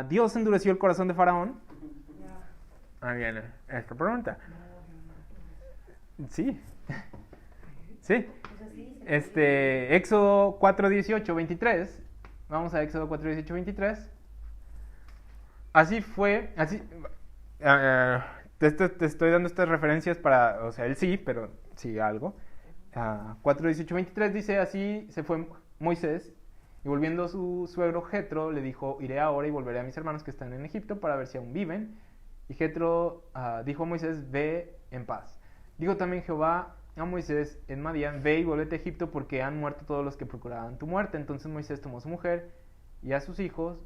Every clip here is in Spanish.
Dios endureció el corazón de Faraón. Ahí viene esta pregunta. Sí. Sí. Éxodo 4, 18, 23. Vamos a Éxodo 4, 18, 23. Así fue. Te estoy dando estas referencias para, o sea, él sí, pero sí algo. 4, 18, 23 dice: así se fue Moisés, y volviendo su suegro Jetro le dijo: iré ahora y volveré a mis hermanos que están en Egipto para ver si aún viven. Y Jetro dijo a Moisés: ve en paz. Dijo también Jehová a Moisés en Madián: ve y vuélvete a Egipto, porque han muerto todos los que procuraban tu muerte. Entonces Moisés tomó a su mujer y a sus hijos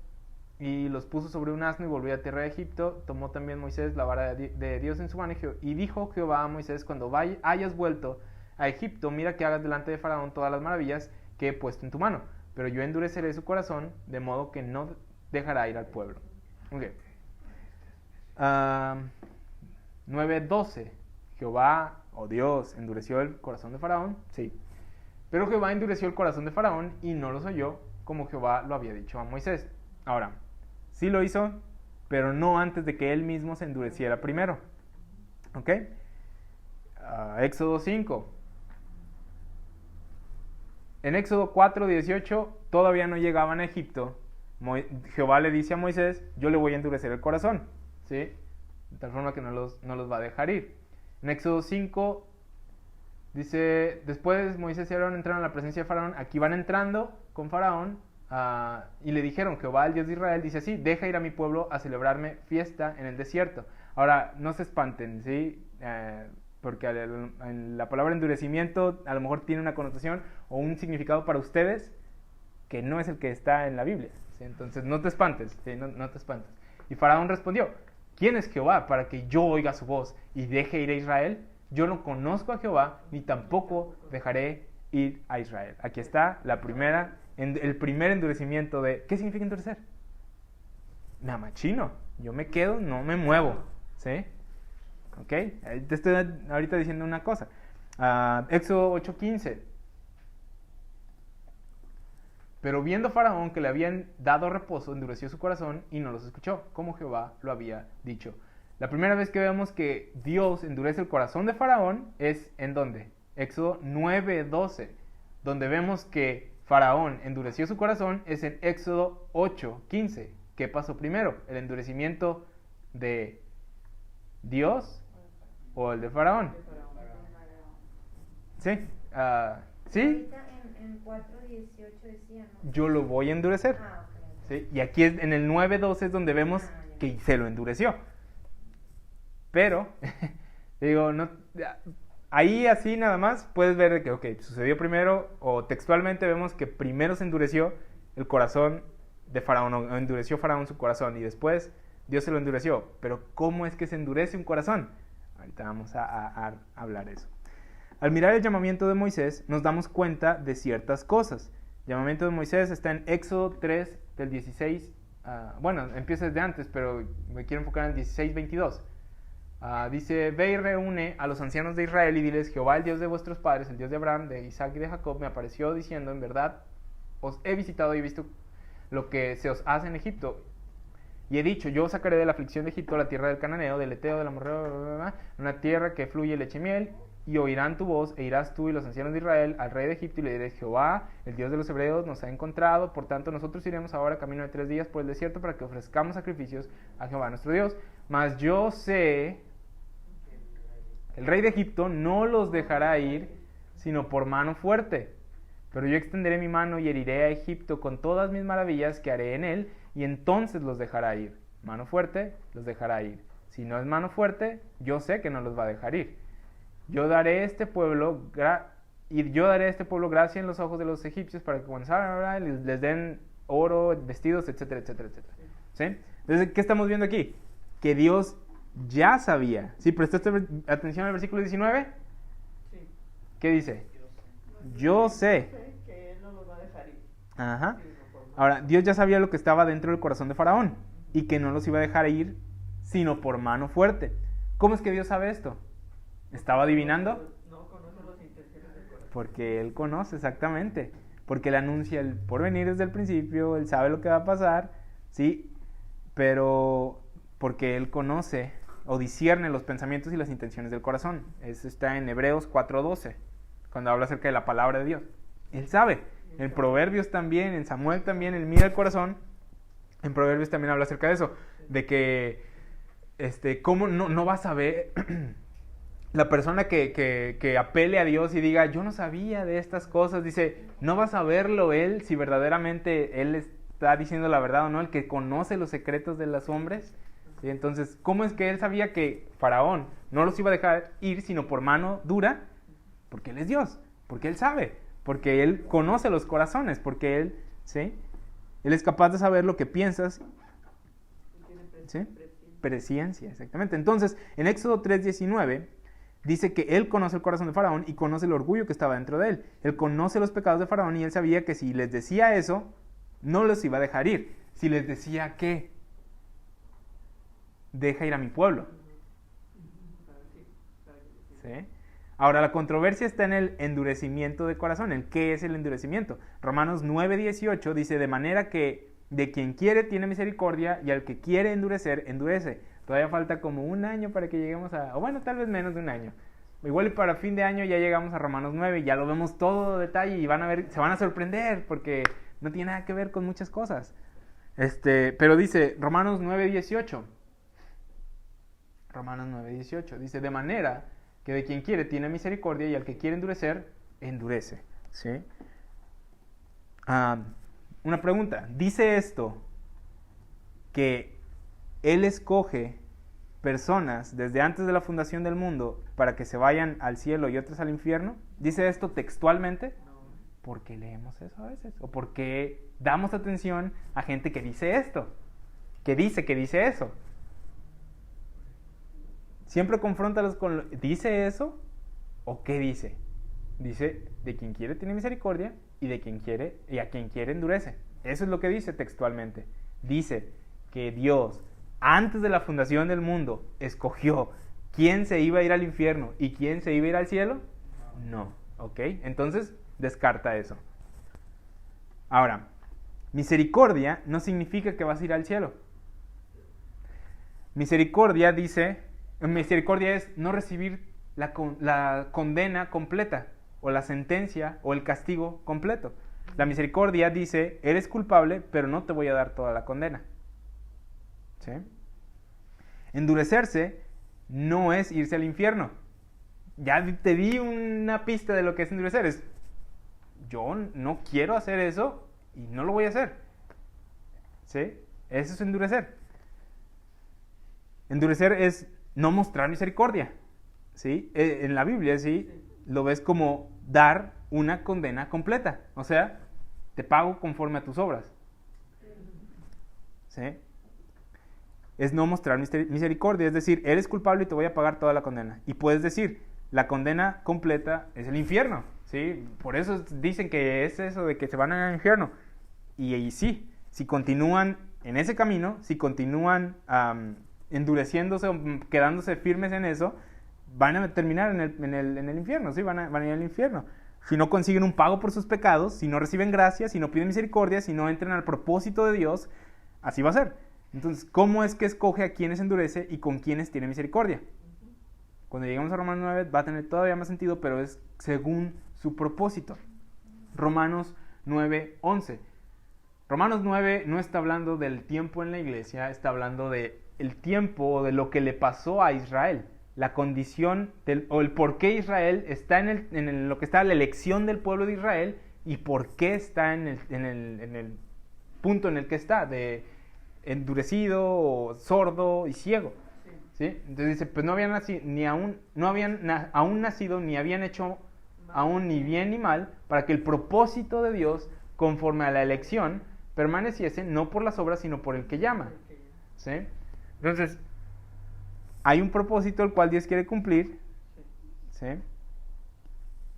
y los puso sobre un asno y volvió a tierra de Egipto. Tomó también Moisés la vara de Dios en su mano y dijo Jehová a Moisés: cuando hayas vuelto a Egipto, mira que hagas delante de Faraón todas las maravillas que he puesto en tu mano, pero yo endureceré su corazón, de modo que no dejará ir al pueblo. Okay. 9:12. Jehová, o Dios, endureció el corazón de Faraón. Sí. Pero Jehová endureció el corazón de Faraón y no los oyó, como Jehová lo había dicho a Moisés. Ahora, sí lo hizo, pero no antes de que él mismo se endureciera primero. ¿Ok? Éxodo 5. En Éxodo 4, 18, todavía no llegaban a Egipto. Jehová le dice a Moisés: yo le voy a endurecer el corazón, ¿sí? De tal forma que no los va a dejar ir. En Éxodo 5 dice: después Moisés y Aarón entraron a la presencia de Faraón. Aquí van entrando con Faraón, y le dijeron: Jehová, el Dios de Israel, dice así: deja ir a mi pueblo a celebrarme fiesta en el desierto. Ahora, no se espanten, ¿sí? Porque la palabra endurecimiento a lo mejor tiene una connotación o un significado para ustedes que no es el que está en la Biblia, ¿sí? Entonces no te espantes, ¿sí? No te espantes. Y Faraón respondió: ¿quién es Jehová para que yo oiga su voz y deje ir a Israel? Yo no conozco a Jehová, ni tampoco dejaré ir a Israel. Aquí está el primer endurecimiento de... ¿Qué significa endurecer? Me amachino, yo me quedo, no me muevo, ¿sí? ¿Ok? Te estoy ahorita diciendo una cosa. Éxodo 8:15. Pero viendo Faraón que le habían dado reposo, endureció su corazón y no los escuchó, como Jehová lo había dicho. La primera vez que vemos que Dios endurece el corazón de Faraón es ¿en dónde? Éxodo 9:12. Donde vemos que Faraón endureció su corazón es en Éxodo 8:15. ¿Qué pasó primero? ¿El endurecimiento de Dios o el de Faraón? ¿Sí? ¿Sí? En 4:18 decía, ¿no? Yo lo voy a endurecer. Okay. ¿Sí? Y aquí en el 9:12 es donde vemos que se lo endureció. Pero, digo, no, ahí así nada más puedes ver que, ok, sucedió primero, o textualmente vemos que primero se endureció el corazón de Faraón, o endureció Faraón su corazón, y después Dios se lo endureció. Pero ¿cómo es que se endurece un corazón? Ahorita vamos a hablar de eso. Al mirar el llamamiento de Moisés, nos damos cuenta de ciertas cosas. El llamamiento de Moisés está en Éxodo 3, del 16, bueno, empieza desde antes, pero me quiero enfocar en el 16:22. Dice: ve y reúne a los ancianos de Israel y diles: Jehová, el Dios de vuestros padres, el Dios de Abraham, de Isaac y de Jacob, me apareció diciendo: en verdad os he visitado y he visto lo que se os hace en Egipto. Y he dicho: yo os sacaré de la aflicción de Egipto, la tierra del cananeo, del eteo, del amorreo, una tierra que fluye leche y miel. Y oirán tu voz, e irás tú y los ancianos de Israel al rey de Egipto, y le diréis: Jehová, el Dios de los hebreos, nos ha encontrado. Por tanto, nosotros iremos ahora camino de 3 días por el desierto para que ofrezcamos sacrificios a Jehová nuestro Dios. Mas yo sé, el rey de Egipto no los dejará ir, sino por mano fuerte. Pero yo extenderé mi mano y heriré a Egipto con todas mis maravillas que haré en él, y entonces los dejará ir. Mano fuerte, los dejará ir. Si no es mano fuerte, yo sé que no los va a dejar ir. Yo daré a este pueblo gracia en los ojos de los egipcios, para que cuando salgan les den oro, vestidos, etcétera, etcétera, etcétera. ¿Sí? Entonces, ¿qué estamos viendo aquí? Que Dios ya sabía. ¿Sí? ¿Prestaste atención al versículo 19? Sí. ¿Qué dice? Yo sé que él no los va a dejar ir. Ajá. Ahora, Dios ya sabía lo que estaba dentro del corazón de Faraón y que no los iba a dejar ir sino por mano fuerte. ¿Cómo es que Dios sabe esto? ¿Estaba adivinando? No conoce las intenciones del corazón. Porque Él conoce exactamente. Porque Él anuncia el porvenir desde el principio. Él sabe lo que va a pasar. ¿Sí? pero porque Él conoce o discierne los pensamientos y las intenciones del corazón. Eso está en Hebreos 4:12, cuando habla acerca de la palabra de Dios. Él sabe. En Proverbios también, en Samuel también, Él mira el corazón. En Proverbios también habla acerca de eso, de que ¿cómo no vas a ver la persona que apele a Dios y diga, yo no sabía de estas cosas? Dice, no vas a verlo Él si verdaderamente Él está diciendo la verdad o no, el que conoce los secretos de los hombres. ¿Sí? Entonces, ¿cómo es que Él sabía que Faraón no los iba a dejar ir sino por mano dura? Porque Él es Dios, porque Él sabe, porque Él conoce los corazones, porque Él, ¿sí? Él es capaz de saber lo que piensas. ¿Sí? Presciencia, exactamente. Entonces, en Éxodo 3:19 dice que Él conoce el corazón de Faraón y conoce el orgullo que estaba dentro de él. Él conoce los pecados de Faraón y Él sabía que si les decía eso, no los iba a dejar ir. Si les decía ¿qué? Deja ir a mi pueblo. ¿Sí? Ahora, la controversia está en el endurecimiento de corazón. ¿En qué es el endurecimiento? Romanos 9:18 dice, de manera que de quien quiere tiene misericordia y al que quiere endurecer, endurece. Todavía falta como un año para que lleguemos o bueno, tal vez menos de un año. Igual y para fin de año ya llegamos a Romanos 9 y ya lo vemos todo detalle y se van a sorprender porque no tiene nada que ver con muchas cosas. Pero dice Romanos 9:18. Romanos 9:18 dice, de manera que de quien quiere tiene misericordia y al que quiere endurecer, endurece. ¿Sí? Una pregunta, ¿dice esto que Él escoge personas desde antes de la fundación del mundo para que se vayan al cielo y otras al infierno? ¿Dice esto textualmente? ¿Por qué leemos eso a veces? ¿O por qué damos atención a gente que dice esto? Que dice eso. Siempre confróntalos con, ¿dice eso? ¿O qué dice? Dice, de quien quiere tiene misericordia y de quien quiere y a quien quiere endurece. Eso es lo que dice textualmente. Dice que Dios, antes de la fundación del mundo, escogió quién se iba a ir al infierno y quién se iba a ir al cielo. No, ¿ok? Entonces, descarta eso. Ahora, misericordia no significa que vas a ir al cielo. Misericordia es no recibir la condena completa, o la sentencia, o el castigo completo. La misericordia dice, eres culpable, pero no te voy a dar toda la condena. ¿Sí? Endurecerse no es irse al infierno. Ya te di una pista de lo que es endurecer. Yo no quiero hacer eso y no lo voy a hacer. ¿Sí? Eso es endurecer. Endurecer es no mostrar misericordia. ¿Sí? En la Biblia, ¿sí? Lo ves como dar una condena completa. O sea, te pago conforme a tus obras. ¿Sí? Es no mostrar misericordia. Es decir, eres culpable y te voy a pagar toda la condena. Y puedes decir, la condena completa es el infierno. ¿Sí? Por eso dicen que es eso de que se van al infierno. Y sí, si continúan en ese camino, si continúan endureciéndose o quedándose firmes en eso, van a terminar en el infierno, ¿sí? Van a ir al infierno. Si no consiguen un pago por sus pecados, si no reciben gracia, si no piden misericordia, si no entran al propósito de Dios, así va a ser. Entonces, ¿cómo es que escoge a quienes endurece y con quienes tiene misericordia? Cuando lleguemos a Romanos 9 va a tener todavía más sentido, pero es según su propósito. Romanos 9:11. Romanos 9 no está hablando del tiempo en la iglesia, está hablando del tiempo o de lo que le pasó a Israel. La condición o el por qué Israel está en lo que está la elección del pueblo de Israel y por qué está en el punto en el que está, de endurecido, o sordo y ciego. ¿Sí? Entonces dice, pues no habían nacido, aún nacido, ni habían hecho aún ni bien ni mal, para que el propósito de Dios, conforme a la elección, permaneciese no por las obras, sino por el que llama. ¿Sí? Entonces, hay un propósito el cual Dios quiere cumplir, ¿sí?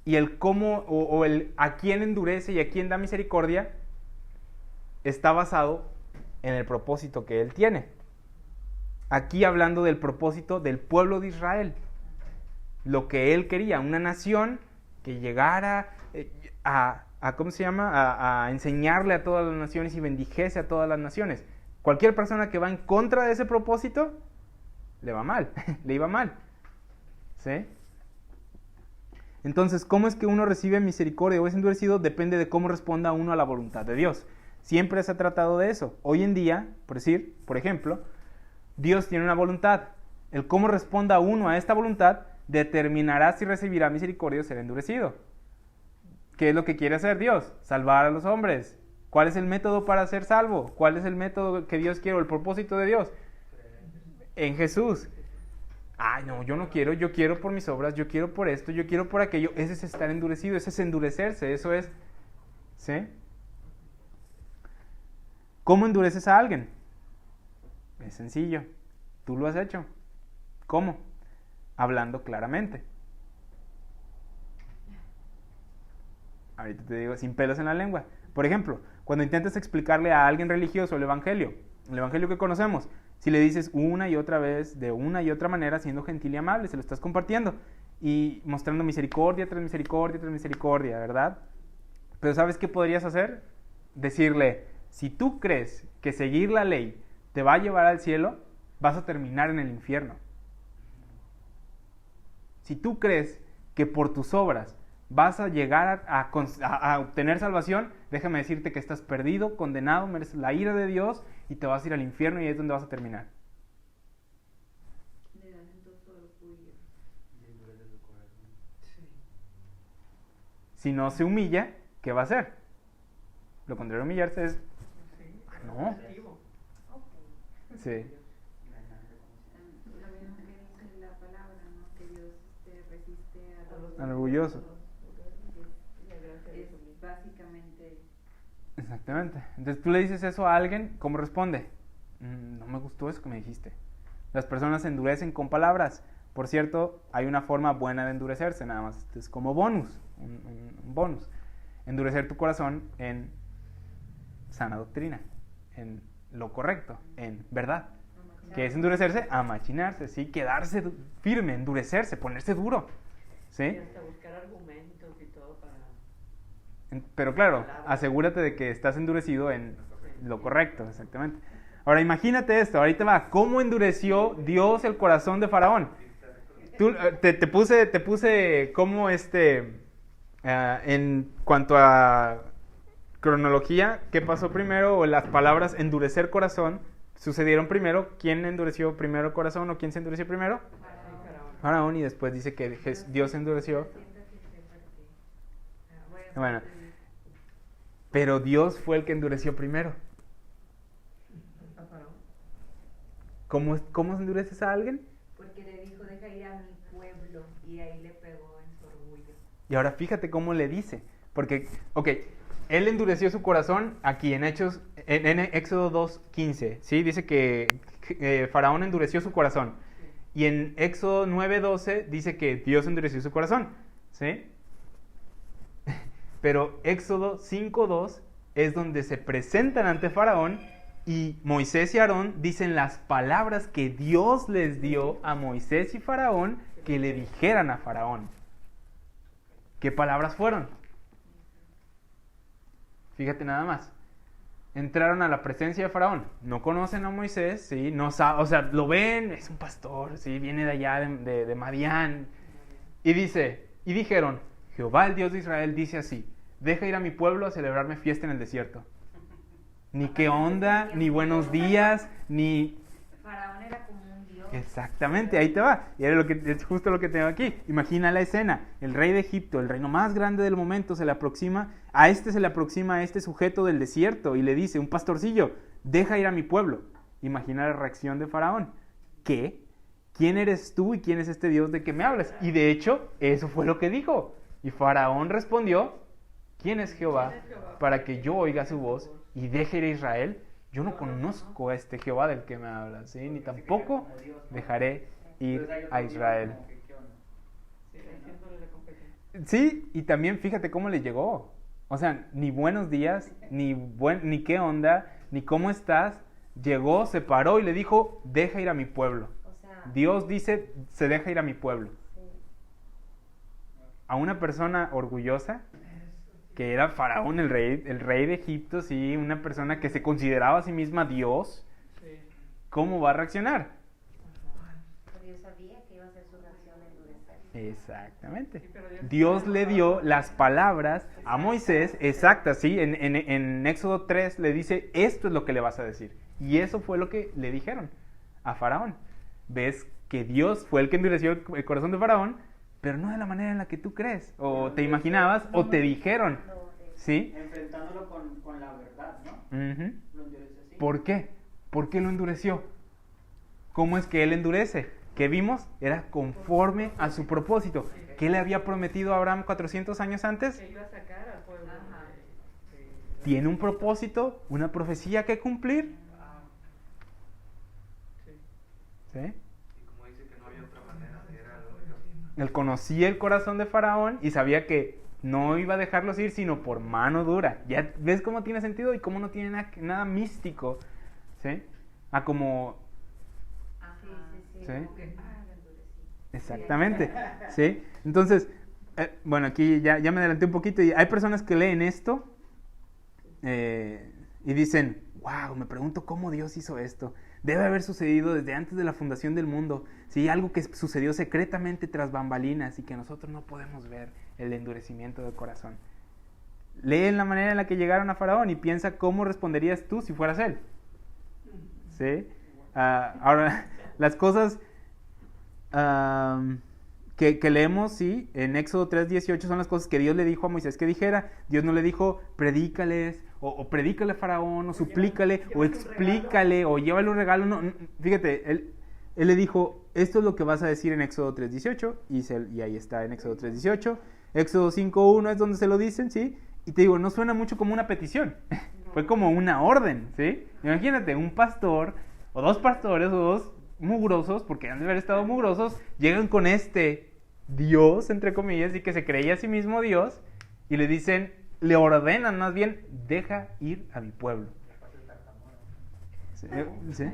Y el cómo o el a quién endurece y a quién da misericordia está basado en el propósito que Él tiene. Aquí hablando del propósito del pueblo de Israel, lo que Él quería, una nación que llegara a ¿cómo se llama? A enseñarle a todas las naciones y bendijese a todas las naciones. Cualquier persona que va en contra de ese propósito, le va mal, le iba mal. ¿Sí? Entonces, ¿cómo es que uno recibe misericordia o es endurecido? Depende de cómo responda uno a la voluntad de Dios. Siempre se ha tratado de eso. Hoy en día, por ejemplo, Dios tiene una voluntad. El cómo responda uno a esta voluntad determinará si recibirá misericordia o será endurecido. ¿Qué es lo que quiere hacer Dios? Salvar a los hombres. ¿Cuál es el método para ser salvo? ¿Cuál es el método que Dios quiere o el propósito de Dios? En Jesús. Ay, no, yo no quiero, yo quiero por mis obras, yo quiero por esto, yo quiero por aquello. Ese es estar endurecido, ese es endurecerse, eso es, ¿sí? ¿Cómo endureces a alguien? Es sencillo, tú lo has hecho. ¿Cómo? Hablando claramente. Ahorita te digo, sin pelos en la lengua. Por ejemplo, cuando intentas explicarle a alguien religioso el evangelio que conocemos, si le dices una y otra vez, de una y otra manera, siendo gentil y amable, se lo estás compartiendo y mostrando misericordia tras misericordia tras misericordia, ¿verdad? Pero ¿sabes qué podrías hacer? Decirle, si tú crees que seguir la ley te va a llevar al cielo, vas a terminar en el infierno. Si tú crees que por tus obras vas a llegar a obtener salvación, déjame decirte que estás perdido, condenado, mereces la ira de Dios y te vas a ir al infierno y ahí es donde vas a terminar. Si no se humilla, ¿qué va a hacer? Lo contrario de humillarse es... no. Sí. Al orgulloso. Es básicamente... Exactamente. Entonces tú le dices eso a alguien, ¿cómo responde? No me gustó eso que me dijiste. Las personas se endurecen con palabras. Por cierto, hay una forma buena de endurecerse, nada más. Es como bonus, un bonus. Endurecer tu corazón en sana doctrina, en lo correcto, en verdad. ¿Qué es endurecerse? Amachinarse, ¿sí? Quedarse firme, endurecerse, ponerse duro. ¿Sí? Y hasta buscar argumentos y todo para... Pero claro, asegúrate de que estás endurecido en lo correcto, exactamente. Ahora imagínate esto, ahorita va, ¿cómo endureció Dios el corazón de Faraón? Te puse cómo en cuanto a cronología, ¿qué pasó primero? O las palabras endurecer corazón sucedieron primero. ¿Quién endureció primero el corazón o quién se endureció primero? Faraón, y después dice que Dios endureció. Bueno, pero Dios fue el que endureció primero. ¿Cómo se endureces a alguien? Porque le dijo, deja ir a mi pueblo, y ahí le pegó en su orgullo. Y ahora fíjate cómo le dice. Porque, él endureció su corazón aquí en Éxodo 2:15, ¿sí? Dice que Faraón endureció su corazón. Y en Éxodo 9:12 dice que Dios endureció su corazón, ¿sí? Pero Éxodo 5:2 es donde se presentan ante Faraón y Moisés y Aarón dicen las palabras que Dios les dio a Moisés y Faraón que le dijeran a Faraón. ¿Qué palabras fueron? Fíjate nada más. Entraron a la presencia de Faraón. No conocen a Moisés, ¿sí? No lo ven, es un pastor, ¿sí? Viene de allá de Madián. Y dijeron, Jehová el Dios de Israel dice así, deja ir a mi pueblo a celebrarme fiesta en el desierto. Ni qué onda, ni buenos días, ni... Faraón era como un dios. Exactamente, ahí te va. Y es justo lo que tengo aquí. Imagina la escena. El rey de Egipto, el reino más grande del momento, se le aproxima a este sujeto del desierto y le dice, un pastorcillo, deja ir a mi pueblo. Imagina la reacción de Faraón. ¿Qué? ¿Quién eres tú y quién es este Dios de que me hablas? Y de hecho, eso fue lo que dijo. Y Faraón respondió, ¿quién es Jehová para que yo oiga su voz y deje ir a Israel? Yo no conozco a este Jehová del que me hablas, ¿sí? Ni tampoco dejaré ir a Israel. Sí, y también fíjate cómo le llegó. O sea, ni buenos días, ni qué onda, ni cómo estás. Llegó, se paró y le dijo, deja ir a mi pueblo. Dios dice, se deja ir a mi pueblo. A una persona orgullosa, que era Faraón, el rey de Egipto, sí, una persona que se consideraba a sí misma Dios, ¿cómo va a reaccionar? Pero yo sabía que iba a ser su reacción de endurecer. Exactamente. Sí, pero Dios le dio las palabras a Moisés exactas, ¿sí? En Éxodo 3 le dice, esto es lo que le vas a decir. Y eso fue lo que le dijeron a Faraón. ¿Ves que Dios fue el que endureció el corazón de Faraón? Pero no de la manera en la que tú crees, o te imaginabas, o te dijeron, ¿sí? Enfrentándolo con la verdad, ¿no? Ujú. Lo endurece así. ¿Por qué? ¿Por qué lo endureció? ¿Cómo es que él endurece? ¿Qué vimos? Era conforme a su propósito. ¿Qué le había prometido a Abraham 400 años antes? Que iba a sacar al pueblo. Ajá. Tiene un propósito, una profecía que cumplir. Sí. ¿Sí? Y como dice que no había otra manera, era lógico. Él conocía el corazón de Faraón y sabía que no iba a dejarlos ir sino por mano dura. ¿Ya ves cómo tiene sentido y cómo no tiene nada místico? ¿Sí? Como... Ajá. Sí. ¿Sí? Como que, lo endurecí. Exactamente, ¿sí? Entonces, bueno, aquí ya me adelanté un poquito y hay personas que leen esto y dicen, wow, me pregunto cómo Dios hizo esto. Debe haber sucedido desde antes de la fundación del mundo, ¿sí? Algo que sucedió secretamente tras bambalinas y que nosotros no podemos ver, el endurecimiento del corazón. Lee la manera en la que llegaron a Faraón y piensa cómo responderías tú si fueras él. ¿Sí? Ahora, las cosas que leemos, sí, en Éxodo 3:18 son las cosas que Dios le dijo a Moisés que dijera. Dios no le dijo, predícales, o predícale a Faraón, o suplícale, o explícale, o llévale un regalo. No, fíjate, él le dijo, esto es lo que vas a decir en Éxodo 3:18, y ahí está en Éxodo 3:18. Éxodo 5:1 es donde se lo dicen, ¿sí? Y te digo, no suena mucho como una petición, fue como una orden, ¿sí? Imagínate, un pastor, o dos pastores, o dos mugrosos, porque han de haber estado mugrosos, llegan con este Dios, entre comillas, y que se creía a sí mismo Dios, y le dicen, le ordenan más bien, deja ir a mi pueblo. ¿Sí? ¿Sí?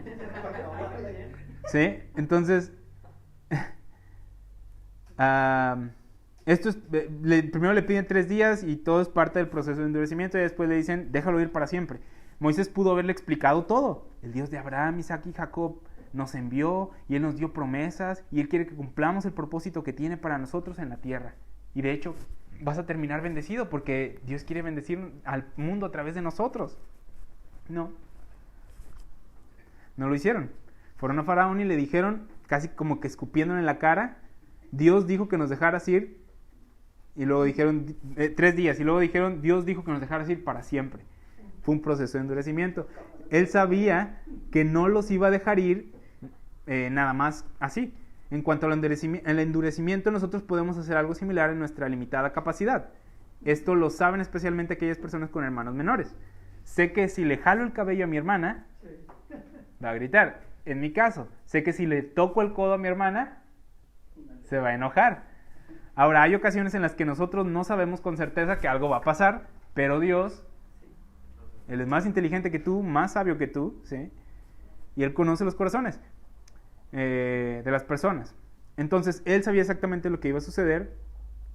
¿Sí? Entonces, esto es, primero le piden 3 días y todo es parte del proceso de endurecimiento y después le dicen, déjalo ir para siempre. Moisés pudo haberle explicado todo. El Dios de Abraham, Isaac y Jacob nos envió y Él nos dio promesas y Él quiere que cumplamos el propósito que tiene para nosotros en la tierra. Y de hecho, vas a terminar bendecido porque Dios quiere bendecir al mundo a través de nosotros. No lo hicieron. Fueron a Faraón y le dijeron, casi como que escupiéndole en la cara, Dios dijo que nos dejaras ir. Y luego dijeron 3 días. Y luego dijeron, Dios dijo que nos dejaras ir para siempre. Fue un proceso de endurecimiento. Él sabía que no los iba a dejar ir nada más así. En cuanto al endurecimiento, nosotros podemos hacer algo similar en nuestra limitada capacidad. Esto lo saben especialmente aquellas personas con hermanos menores. Sé que si le jalo el cabello a mi hermana, va a gritar. En mi caso, sé que si le toco el codo a mi hermana, se va a enojar. Ahora, hay ocasiones en las que nosotros no sabemos con certeza que algo va a pasar, pero Dios, Él es más inteligente que tú, más sabio que tú, ¿sí? Y Él conoce los corazones de las personas. Entonces, Él sabía exactamente lo que iba a suceder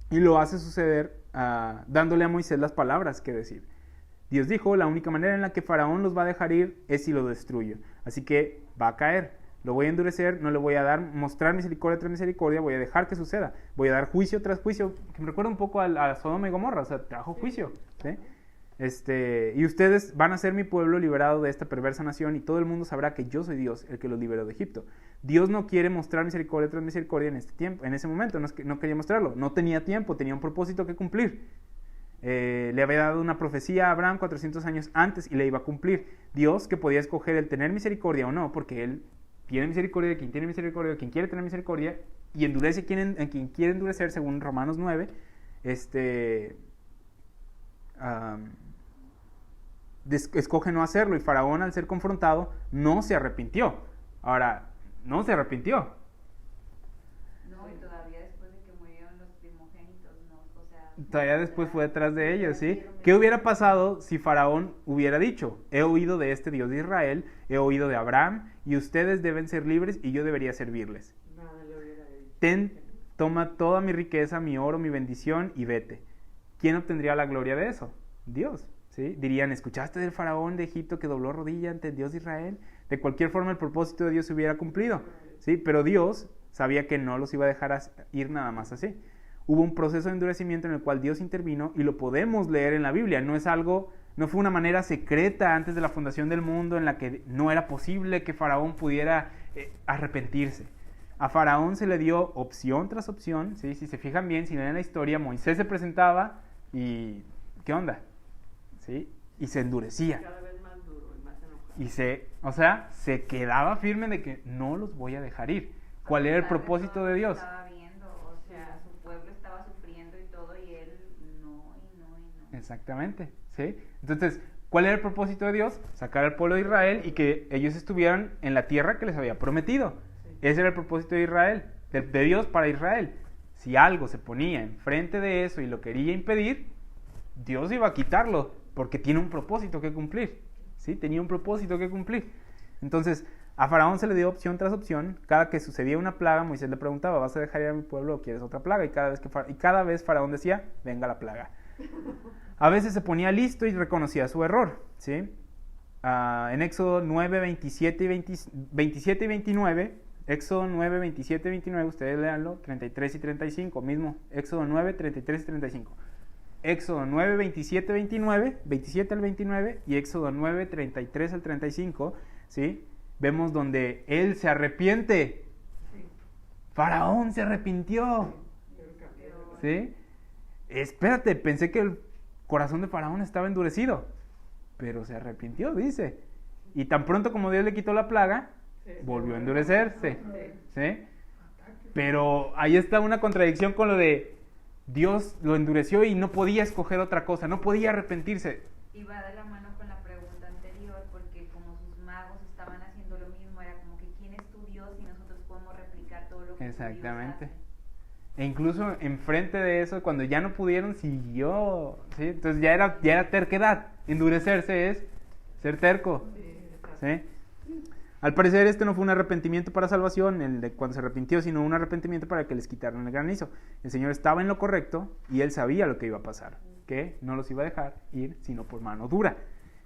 y lo hace suceder dándole a Moisés las palabras que decir. Dios dijo, la única manera en la que Faraón los va a dejar ir es si lo destruyo. Así que va a caer. Lo voy a endurecer, no le voy a mostrar misericordia tras misericordia, voy a dejar que suceda. Voy a dar juicio tras juicio, que me recuerda un poco a Sodoma y Gomorra, o sea, trajo juicio, ¿sí? Y ustedes van a ser mi pueblo liberado de esta perversa nación y todo el mundo sabrá que yo soy Dios, el que los liberó de Egipto. Dios no quiere mostrar misericordia tras misericordia en este tiempo, en ese momento, no quería mostrarlo, no tenía tiempo, tenía un propósito que cumplir. Le había dado una profecía a Abraham 400 años antes y le iba a cumplir. Dios, que podía escoger el tener misericordia o no, porque Él tiene misericordia de quien tiene misericordia, de quien quiere tener misericordia, y endurece a quien quiere endurecer, según Romanos 9, escoge no hacerlo, y Faraón, al ser confrontado, no se arrepintió. Ahora, no se arrepintió. No, y todavía después de que murieron los primogénitos, no, o sea... Todavía después fue detrás de ellos, ¿sí? ¿Qué hubiera pasado si Faraón hubiera dicho, he oído de este Dios de Israel, he oído de Abraham, y ustedes deben ser libres y yo debería servirles? Nada le hubiera dicho. Toma toda mi riqueza, mi oro, mi bendición y vete. ¿Quién obtendría la gloria de eso? Dios, ¿sí? Dirían, ¿escuchaste del faraón de Egipto que dobló rodilla ante el Dios de Israel? De cualquier forma el propósito de Dios se hubiera cumplido, ¿sí? Pero Dios sabía que no los iba a dejar ir nada más así. Hubo un proceso de endurecimiento en el cual Dios intervino y lo podemos leer en la Biblia. No fue una manera secreta antes de la fundación del mundo en la que no era posible que Faraón pudiera arrepentirse. A Faraón se le dio opción tras opción, ¿sí? Si se fijan bien, si leen la historia, Moisés se presentaba y ¿qué onda? ¿Sí? Y se endurecía. Cada vez más duro y más enojado. Y se quedaba firme de que no los voy a dejar ir. ¿Cuál era el propósito de Dios? Estaba viendo, o sea, su pueblo estaba sufriendo y todo, y él no. Exactamente, ¿sí? Entonces, ¿cuál era el propósito de Dios? Sacar al pueblo de Israel y que ellos estuvieran en la tierra que les había prometido. Ese era el propósito de Israel, de Dios para Israel. Si algo se ponía enfrente de eso y lo quería impedir, Dios iba a quitarlo, porque tiene un propósito que cumplir, ¿sí? Tenía un propósito que cumplir. Entonces, a Faraón se le dio opción tras opción. Cada que sucedía una plaga, Moisés le preguntaba, ¿vas a dejar ir a mi pueblo o quieres otra plaga? Y cada vez Faraón decía, venga la plaga. A veces se ponía listo y reconocía su error, ¿sí? En Éxodo 9, 27 y 29, Éxodo 9, 27 y 29, ustedes léanlo, 33 y 35, mismo, Éxodo 9, 33 y 35. Éxodo 9, 27 al 29 y Éxodo 9, 33 al 35, ¿sí? Vemos donde él se arrepiente. Faraón se arrepintió, ¿sí? Espérate, pensé que el corazón de Faraón estaba endurecido, pero se arrepintió, dice. Y tan pronto como Dios le quitó la plaga, volvió a endurecerse, ¿sí? Pero ahí está una contradicción con lo de Dios lo endureció y no podía escoger otra cosa, no podía arrepentirse. Y va de la mano con la pregunta anterior, porque como sus magos estaban haciendo lo mismo, era como que ¿quién es tu Dios y nosotros podemos replicar todo lo que Exactamente. tu Dios hace? E incluso enfrente de eso, cuando ya no pudieron, siguió, ¿sí? Entonces ya era terquedad. Endurecerse es ser terco, ¿sí? Al parecer este no fue un arrepentimiento para salvación, el de cuando se arrepintió, sino un arrepentimiento para que les quitaran el granizo. El Señor estaba en lo correcto y Él sabía lo que iba a pasar, que no los iba a dejar ir sino por mano dura.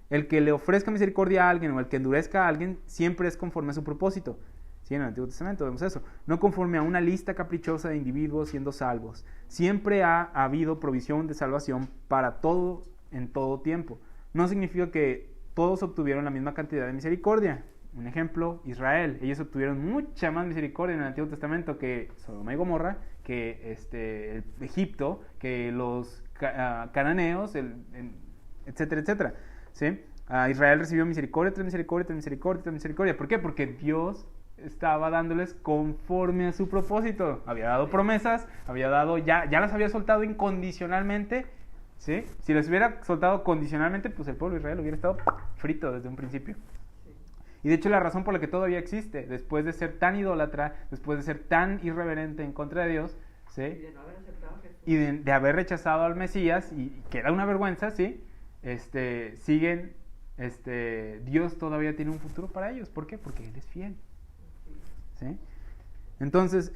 El que le ofrezca misericordia a alguien o el que endurezca a alguien siempre es conforme a su propósito. Sí, en el Antiguo Testamento vemos eso. No conforme a una lista caprichosa de individuos siendo salvos. Siempre ha habido provisión de salvación para todos en todo tiempo. No significa que todos obtuvieron la misma cantidad de misericordia. Un ejemplo, Israel. Ellos obtuvieron mucha más misericordia en el Antiguo Testamento que Sodoma y Gomorra, que Egipto, que los cananeos, etcétera, etcétera. ¿Sí? Israel recibió misericordia tras misericordia, tras misericordia, tras misericordia. ¿Por qué? Porque Dios estaba dándoles conforme a su propósito. Había dado promesas, ya las había soltado incondicionalmente, ¿sí? Si les hubiera soltado condicionalmente, pues el pueblo de Israel hubiera estado frito desde un principio. Y de hecho la razón por la que todavía existe, después de ser tan idólatra, después de ser tan irreverente en contra de Dios, ¿sí? Y de no haber aceptado a Jesús. Y de haber rechazado al Mesías, y que era una vergüenza, ¿sí? Siguen, Dios todavía tiene un futuro para ellos. ¿Por qué? Porque Él es fiel, ¿sí? Entonces,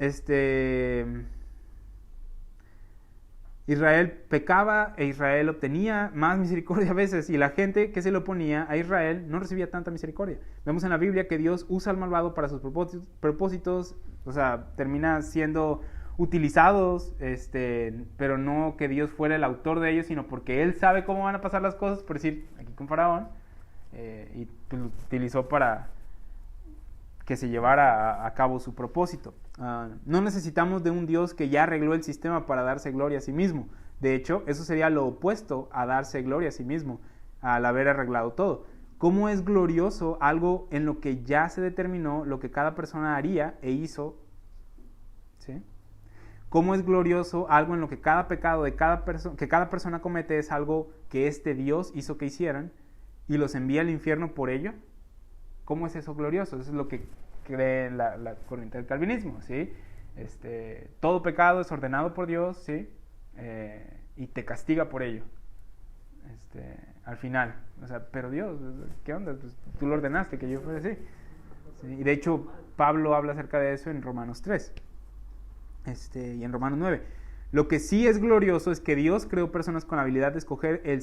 Israel pecaba e Israel obtenía más misericordia a veces, y la gente que se le oponía a Israel no recibía tanta misericordia. Vemos en la Biblia que Dios usa al malvado para sus propósitos, o sea, termina siendo utilizados, pero no que Dios fuera el autor de ellos, sino porque Él sabe cómo van a pasar las cosas, por decir, aquí con Faraón, y pues, lo utilizó para que se llevara a cabo su propósito. No necesitamos de un Dios que ya arregló el sistema para darse gloria a sí mismo. De hecho, eso sería lo opuesto a darse gloria a sí mismo, al haber arreglado todo. ¿Cómo es glorioso algo en lo que ya se determinó lo que cada persona haría e hizo? ¿Sí? ¿Cómo es glorioso algo en lo que cada pecado de que cada persona comete es algo que este Dios hizo que hicieran y los envía al infierno por ello? ¿Cómo es eso glorioso? Eso es lo que cree la corriente del calvinismo, ¿sí? Todo pecado es ordenado por Dios, ¿sí? Y te castiga por ello. Al final, o sea, pero Dios, ¿qué onda? Pues, tú lo ordenaste que yo fuera así. ¿Sí? Y de hecho, Pablo habla acerca de eso en Romanos 3 y en Romanos 9. Lo que sí es glorioso es que Dios creó personas con la habilidad de escoger el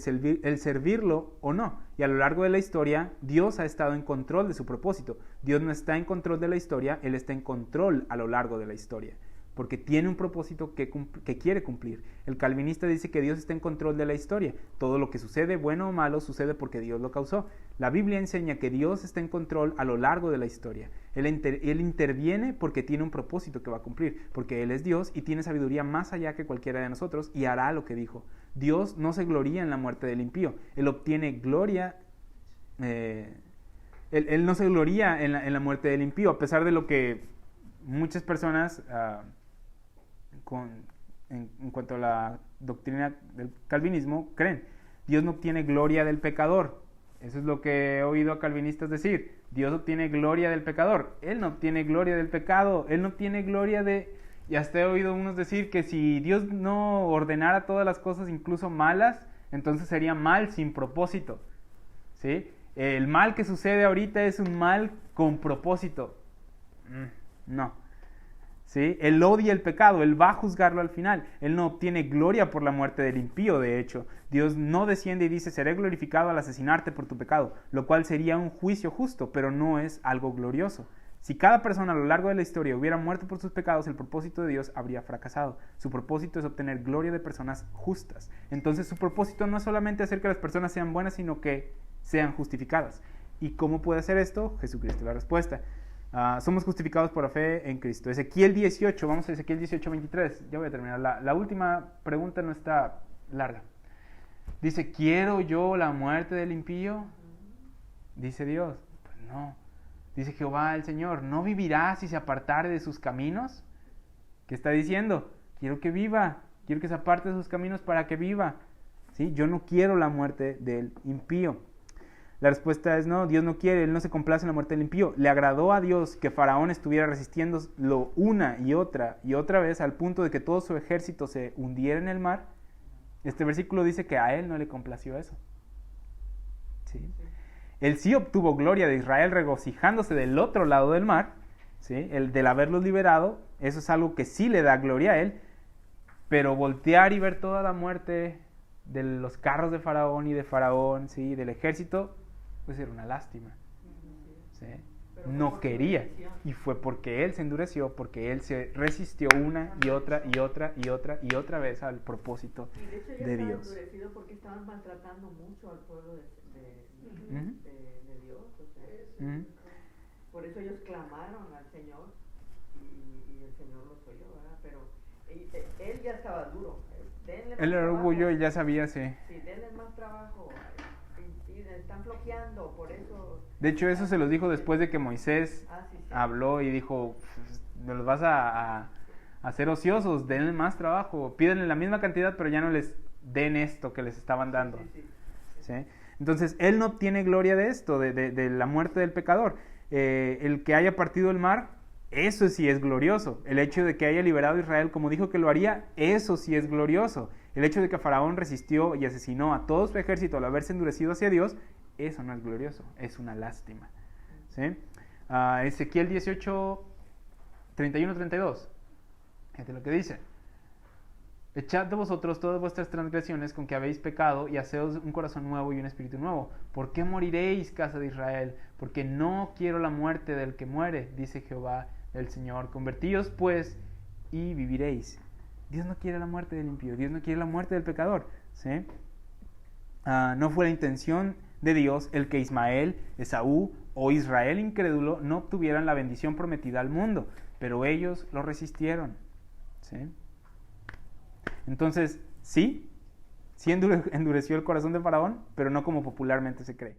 servirlo o no. Y a lo largo de la historia, Dios ha estado en control de su propósito. Dios no está en control de la historia, Él está en control a lo largo de la historia. Porque tiene un propósito que quiere cumplir. El calvinista dice que Dios está en control de la historia. Todo lo que sucede, bueno o malo, sucede porque Dios lo causó. La Biblia enseña que Dios está en control a lo largo de la historia. Él interviene porque tiene un propósito que va a cumplir. Porque Él es Dios y tiene sabiduría más allá que cualquiera de nosotros y hará lo que dijo. Dios no se gloría en la muerte del impío. Él obtiene gloria. Él no se gloría en la muerte del impío, a pesar de lo que muchas personas... en cuanto a la doctrina del calvinismo, creen. Dios no obtiene gloria del pecador. Eso es lo que he oído a calvinistas decir. Dios obtiene gloria del pecador. Él no obtiene gloria del pecado. Él no obtiene gloria de... Y hasta he oído unos decir que si Dios no ordenara todas las cosas, incluso malas, entonces sería mal sin propósito. ¿Sí? El mal que sucede ahorita es un mal con propósito. No. ¿Sí? Él odia el pecado, Él va a juzgarlo al final. Él no obtiene gloria por la muerte del impío, de hecho. Dios no desciende y dice, seré glorificado al asesinarte por tu pecado, lo cual sería un juicio justo, pero no es algo glorioso. Si cada persona a lo largo de la historia hubiera muerto por sus pecados, el propósito de Dios habría fracasado. Su propósito es obtener gloria de personas justas. Entonces su propósito no es solamente hacer que las personas sean buenas, sino que sean justificadas. ¿Y cómo puede hacer esto? Jesucristo es la respuesta. Somos justificados por la fe en Cristo. Ezequiel 18, vamos a Ezequiel 18, 23. Ya voy a terminar. La última pregunta no está larga. Dice, ¿quiero yo la muerte del impío? Dice Dios. Pues no. Dice Jehová el Señor, ¿no vivirá si se apartare de sus caminos? ¿Qué está diciendo? Quiero que viva. Quiero que se aparte de sus caminos para que viva. ¿Sí? Yo no quiero la muerte del impío. La respuesta es no, Dios no quiere, Él no se complace en la muerte del impío. Le agradó a Dios que Faraón estuviera resistiéndolo una y otra vez al punto de que todo su ejército se hundiera en el mar. Este versículo dice que a Él no le complació eso. ¿Sí? Él sí obtuvo gloria de Israel regocijándose del otro lado del mar, ¿sí? El del haberlos liberado, eso es algo que sí le da gloria a Él, pero voltear y ver toda la muerte de los carros de Faraón y de Faraón, ¿sí? Del ejército, pues era una lástima. ¿Sí? No quería. Y fue porque Él se endureció, porque Él se resistió una y otra vez al propósito de Dios. Endurecido porque estaban maltratando mucho al pueblo de Dios. O sea, por eso ellos clamaron al Señor y el Señor los oyó, ¿verdad? Pero él ya estaba duro. Él era orgullo y ya sabía, sí. Sí, denle más trabajo. Y están floqueando, por eso... De hecho, eso se los dijo después de que Moisés habló y dijo, me los vas a hacer ociosos, denle más trabajo, pídenle la misma cantidad, pero ya no les den esto que les estaban dando. ¿Sí? Entonces, Él no obtiene gloria de esto, de la muerte del pecador. El que haya partido el mar, eso sí es glorioso. El hecho de que haya liberado a Israel como dijo que lo haría, eso sí es glorioso. El hecho de que Faraón resistió y asesinó a todo su ejército al haberse endurecido hacia Dios, eso no es glorioso, es una lástima. ¿Sí? Ezequiel 18, 31-32. Fíjate lo que dice. Echad de vosotros todas vuestras transgresiones con que habéis pecado y haceos un corazón nuevo y un espíritu nuevo. ¿Por qué moriréis, casa de Israel? Porque no quiero la muerte del que muere, dice Jehová el Señor. Convertíos pues y viviréis. Dios no quiere la muerte del impío, Dios no quiere la muerte del pecador. ¿Sí? No fue la intención de Dios el que Ismael, Esaú o Israel incrédulo no obtuvieran la bendición prometida al mundo, pero ellos lo resistieron. ¿Sí? Entonces, sí endureció el corazón de Faraón, pero no como popularmente se cree.